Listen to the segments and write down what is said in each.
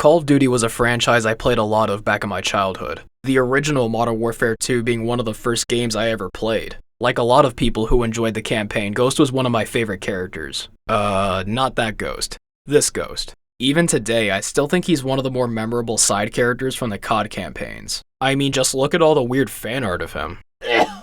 Call of Duty was a franchise I played a lot of back in my childhood. The original Modern Warfare 2 being one of the first games I ever played. Like a lot of people who enjoyed the campaign, Ghost was one of my favorite characters. Not that Ghost. This Ghost. Even today, I still think he's one of the more memorable side characters from the COD campaigns. I mean, just look at all the weird fan art of him.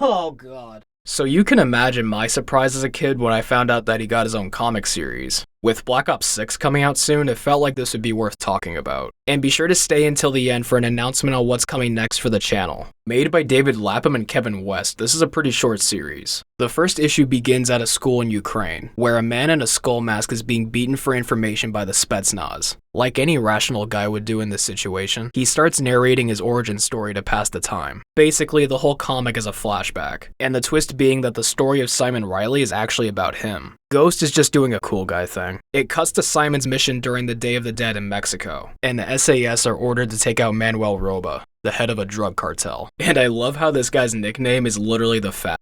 Oh god. So you can imagine my surprise as a kid when I found out that he got his own comic series. With Black Ops 6 coming out soon, it felt like this would be worth talking about. And be sure to stay until the end for an announcement on what's coming next for the channel. Made by David Lapham and Kevin West, this is a pretty short series. The first issue begins at a school in Ukraine, where a man in a skull mask is being beaten for information by the Spetsnaz. Like any rational guy would do in this situation, he starts narrating his origin story to pass the time. Basically, the whole comic is a flashback, and the twist being that the story of Simon Riley is actually about him. Ghost is just doing a cool guy thing. It cuts to Simon's mission during the Day of the Dead in Mexico, and the SAS are ordered to take out Manuel Roba, the head of a drug cartel. And I love how this guy's nickname is literally the Fat.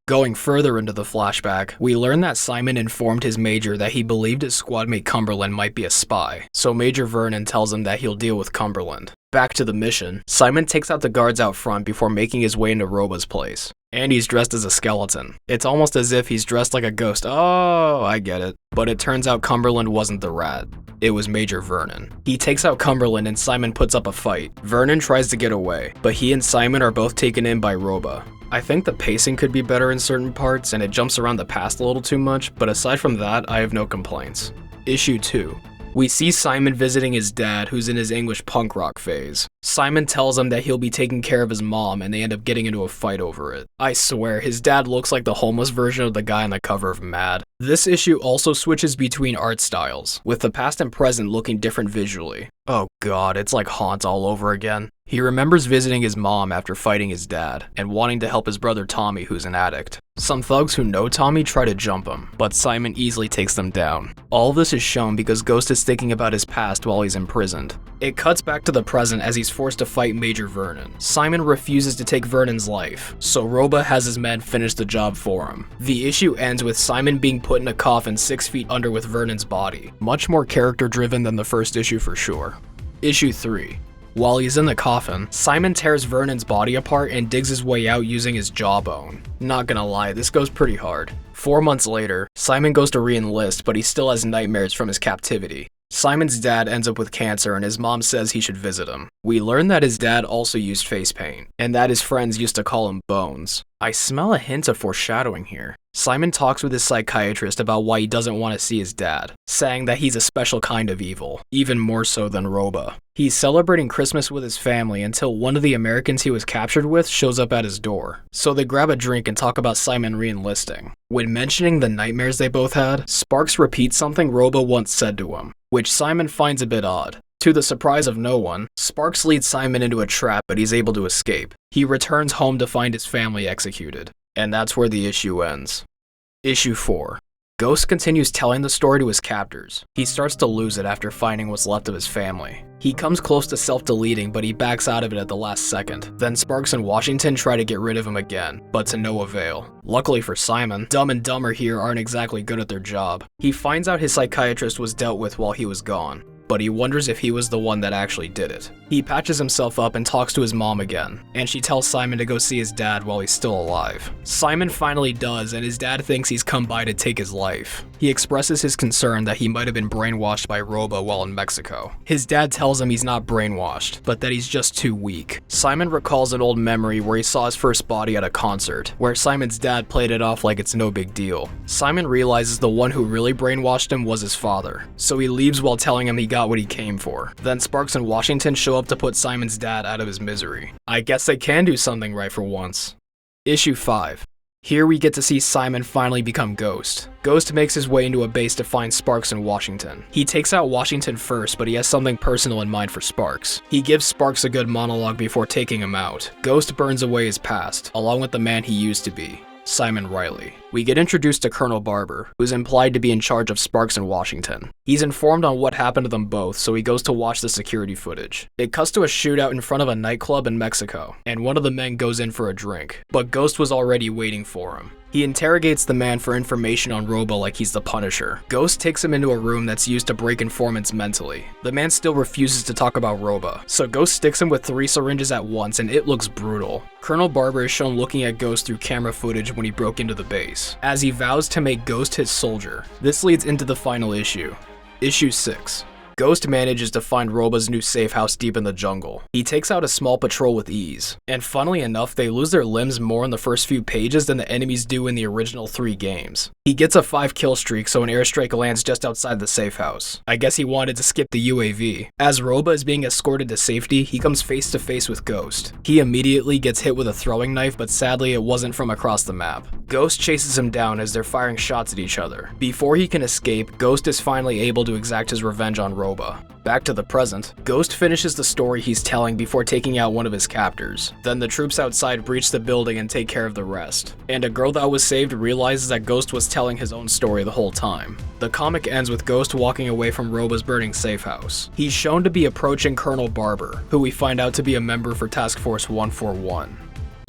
Going further into the flashback, we learn that Simon informed his major that he believed his squadmate Cumberland might be a spy, so Major Vernon tells him that he'll deal with Cumberland. Back to the mission, Simon takes out the guards out front before making his way into Roba's place. And he's dressed as a skeleton. It's almost as if he's dressed like a ghost. Oh, I get it. But it turns out Cumberland wasn't the rat. It was Major Vernon. He takes out Cumberland and Simon puts up a fight. Vernon tries to get away, but he and Simon are both taken in by Roba. I think the pacing could be better in certain parts and it jumps around the past a little too much, but aside from that, I have no complaints. Issue 2. We see Simon visiting his dad, who's in his English punk rock phase. Simon tells him that he'll be taking care of his mom, and they end up getting into a fight over it. I swear, his dad looks like the homeless version of the guy on the cover of Mad. This issue also switches between art styles, with the past and present looking different visually. Oh god, it's like Haunt all over again. He remembers visiting his mom after fighting his dad, and wanting to help his brother Tommy, who's an addict. Some thugs who know Tommy try to jump him, but Simon easily takes them down. All this is shown because Ghost is thinking about his past while he's imprisoned. It cuts back to the present as he's forced to fight Major Vernon. Simon refuses to take Vernon's life, so Roba has his men finish the job for him. The issue ends with Simon being put in a coffin 6 feet under with Vernon's body. Much more character driven than the first issue for sure. Issue 3. While he's in the coffin, Simon tears Vernon's body apart and digs his way out using his jawbone. Not gonna lie, this goes pretty hard. 4 months later, Simon goes to re-enlist, but he still has nightmares from his captivity. Simon's dad ends up with cancer and his mom says he should visit him. We learn that his dad also used face paint, and that his friends used to call him Bones. I smell a hint of foreshadowing here. Simon talks with his psychiatrist about why he doesn't want to see his dad, saying that he's a special kind of evil, even more so than Roba. He's celebrating Christmas with his family until one of the Americans he was captured with shows up at his door. So they grab a drink and talk about Simon re-enlisting. When mentioning the nightmares they both had, Sparks repeats something Roba once said to him, which Simon finds a bit odd. To the surprise of no one, Sparks leads Simon into a trap, but he's able to escape. He returns home to find his family executed. And that's where the issue ends. Issue 4. Ghost continues telling the story to his captors. He starts to lose it after finding what's left of his family. He comes close to self-deleting, but he backs out of it at the last second. Then Sparks and Washington try to get rid of him again, but to no avail. Luckily for Simon, Dumb and Dumber here aren't exactly good at their job. He finds out his psychiatrist was dealt with while he was gone, but he wonders if he was the one that actually did it. He patches himself up and talks to his mom again, and she tells Simon to go see his dad while he's still alive. Simon finally does, and his dad thinks he's come by to take his life. He expresses his concern that he might have been brainwashed by Roba while in Mexico. His dad tells him he's not brainwashed, but that he's just too weak. Simon recalls an old memory where he saw his first body at a concert, where Simon's dad played it off like it's no big deal. Simon realizes the one who really brainwashed him was his father, so he leaves while telling him he got what he came for. Then Sparks and Washington show up to put Simon's dad out of his misery. I guess they can do something right for once. Issue 5. Here we get to see Simon finally become Ghost. Ghost makes his way into a base to find Sparks and Washington. He takes out Washington first, but he has something personal in mind for Sparks. He gives Sparks a good monologue before taking him out. Ghost burns away his past, along with the man he used to be, Simon Riley. We get introduced to Colonel Barber, who's implied to be in charge of Sparks and Washington. He's informed on what happened to them both, so he goes to watch the security footage. It cuts to a shootout in front of a nightclub in Mexico, and one of the men goes in for a drink, but Ghost was already waiting for him. He interrogates the man for information on Roba like he's the Punisher. Ghost takes him into a room that's used to break informants mentally. The man still refuses to talk about Roba, so Ghost sticks him with 3 syringes at once and it looks brutal. Colonel Barber is shown looking at Ghost through camera footage when he broke into the base, as he vows to make Ghost his soldier. This leads into the final issue. Issue 6. Ghost manages to find Roba's new safe house deep in the jungle. He takes out a small patrol with ease, and funnily enough, they lose their limbs more in the first few pages than the enemies do in the original 3 games. He gets a 5 kill streak, so an airstrike lands just outside the safe house. I guess he wanted to skip the UAV. As Roba is being escorted to safety, he comes face to face with Ghost. He immediately gets hit with a throwing knife, but sadly it wasn't from across the map. Ghost chases him down as they're firing shots at each other. Before he can escape, Ghost is finally able to exact his revenge on Roba. Back to the present, Ghost finishes the story he's telling before taking out one of his captors. Then the troops outside breach the building and take care of the rest. And a girl that was saved realizes that Ghost was telling his own story the whole time. The comic ends with Ghost walking away from Roba's burning safe house. He's shown to be approaching Colonel Barber, who we find out to be a member for Task Force 141.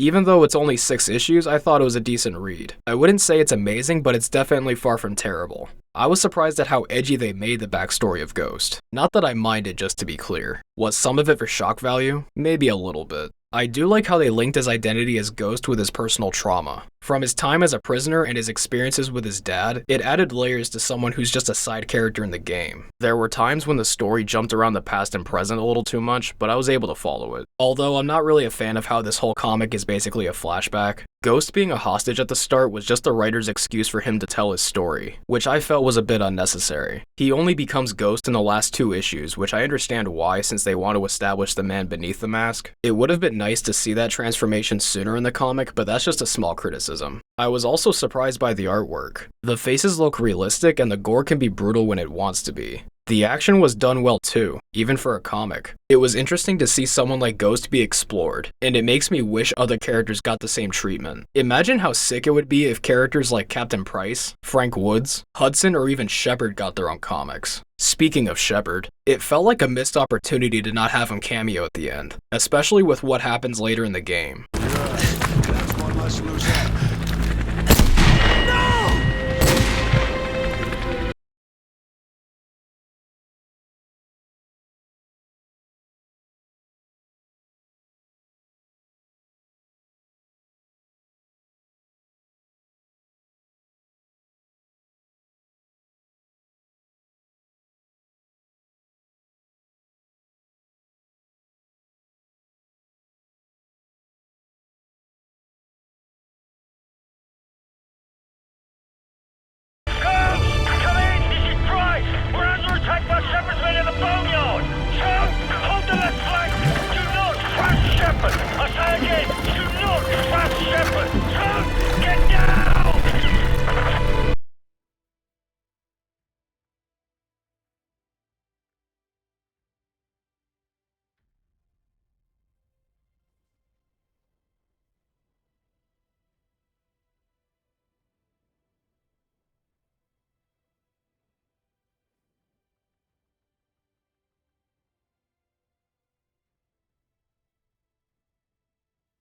Even though it's only 6 issues, I thought it was a decent read. I wouldn't say it's amazing, but it's definitely far from terrible. I was surprised at how edgy they made the backstory of Ghost. Not that I minded, just to be clear. Was some of it for shock value? Maybe a little bit. I do like how they linked his identity as Ghost with his personal trauma. From his time as a prisoner and his experiences with his dad, it added layers to someone who's just a side character in the game. There were times when the story jumped around the past and present a little too much, but I was able to follow it. Although I'm not really a fan of how this whole comic is basically a flashback. Ghost being a hostage at the start was just the writer's excuse for him to tell his story, which I felt was a bit unnecessary. He only becomes Ghost in the last 2 issues, which I understand why since they want to establish the man beneath the mask. It would have been nice to see that transformation sooner in the comic, but that's just a small criticism. I was also surprised by the artwork. The faces look realistic and the gore can be brutal when it wants to be. The action was done well too, even for a comic. It was interesting to see someone like Ghost be explored, and it makes me wish other characters got the same treatment. Imagine how sick it would be if characters like Captain Price, Frank Woods, Hudson, or even Shepard got their own comics. Speaking of Shepard, it felt like a missed opportunity to not have him cameo at the end, especially with what happens later in the game. That's one less loose end.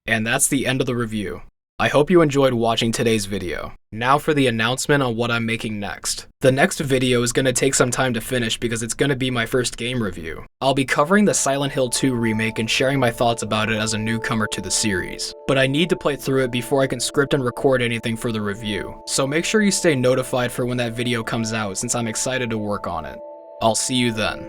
And that's the end of the review. I hope you enjoyed watching today's video. Now for the announcement on what I'm making next. The next video is going to take some time to finish because it's going to be my first game review. I'll be covering the Silent Hill 2 remake and sharing my thoughts about it as a newcomer to the series. But I need to play through it before I can script and record anything for the review, so make sure you stay notified for when that video comes out since I'm excited to work on it. I'll see you then.